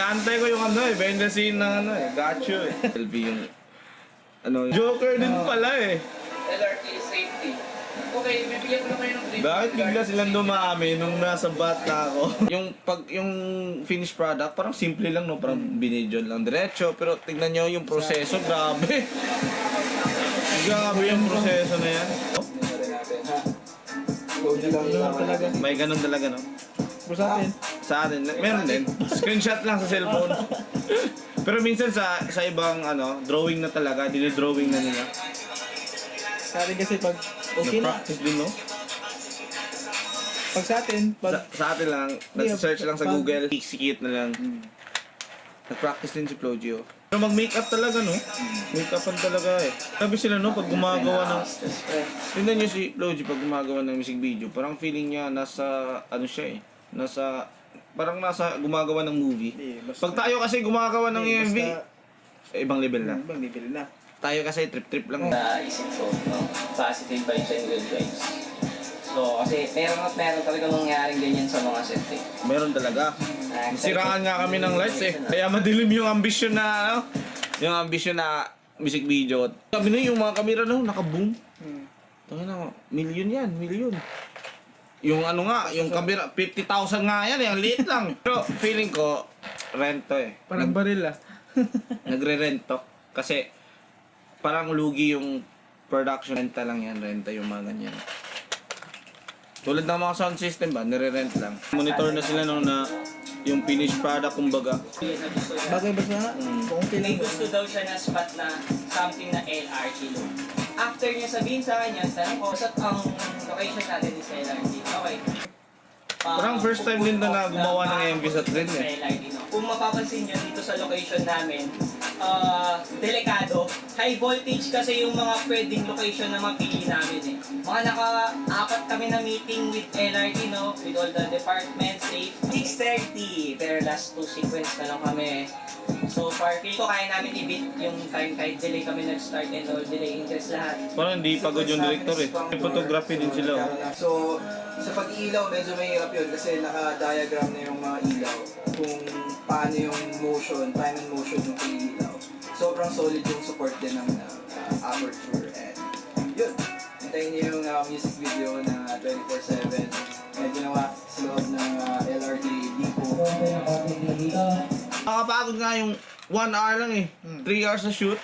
Antay ko yung ano eh, behind the scene ng ano eh, Gacho eh. LB yung, ano, Joker din pala eh. LRT safety. Okay, bibigyan ko na kayo ng brief. Bakit bigla silang dumami nung nasa bata ako? yung finished product, parang simple lang no, parang binidyon lang diretso. Pero tignan nyo yung proseso, grabe. Grabe yung proseso na yan. May ganun talaga no? Sa atin. Sa atin, meron din. Screenshot lang sa cellphone. Pero minsan sa ibang ano, drawing na talaga, dinidrawing na nila. Sa atin kasi pag okay na. Nag-practice din no? Pag sa atin, pag Sa atin lang, nag-search lang sa Google, execute na lang. Nag-practice din si Flogio. Pero mag-makeup talaga, no? Make-upan talaga eh. Sabi sila, no, pag gumagawa ng... Tingnan nyo si Flogio pag gumagawa ng music video, parang feeling niya nasa, ano siya eh, parang nasa gumagawa ng movie. Pag tayo kasi gumagawa ng MV, ibang level na. Ibang level na. Tayo kasi trip-trip lang. Naisip ko, no? Positive vibes and good vibes. So, kasi meron talaga nangyaring ganyan sa mga set eh. Meron talaga. Siraan nga kami ng lights eh. Kaya madilim yung ambisyon na, ano? Yung ambisyon na music video. Sabi na yung mga kamera no, naka-boom. Tangin na, million yan, million. Yung ano nga, yung kamera, 50,000 nga yan, yung liit lang. Pero feeling ko, rento eh. Parang baril ah. Nagre-rento. Kasi, parang lugi yung production. Renta lang yan, renta yung mga ganyan. Tulad ng mga sound system ba, nire-rent lang. Monitor na sila nung na yung finished product kumbaga. Bagay ba siya? Kung okay May lang. gusto daw siya na spot na something na LRT look. After niya sabihin sa kanya, tanong ko, saan ang location natin is LRT? Okay. Parang first time din na gumawa ng MV sa trend eh. LRT, no? Kung mapapansin nyo dito sa location namin, delikado. High voltage kasi yung mga pwedeng location na mapili namin eh. Mga naka-apat kami na meeting with LRT, no? With all the departments, safe. 6:30, pero last 2 sequence na lang kami. So far, ko kaya namin i-beat yung time kahit delay kami nag-start and all delay interest lahat. Parang hindi pagod yung director eh. May photography din sila. Oh. So, sa pag-ilaw, medyo mahirap yun kasi naka-diagram na yung mga ilaw kung paano yung motion, time and motion ng ilaw. Sobrang solid yung support din ng aperture and yun. Hintayin niyo yung music video na 24/7. Medyo nawa sa loob ng LRT Depot. Nakapagod nga yung 1 hour lang eh. 3 hours na shoot.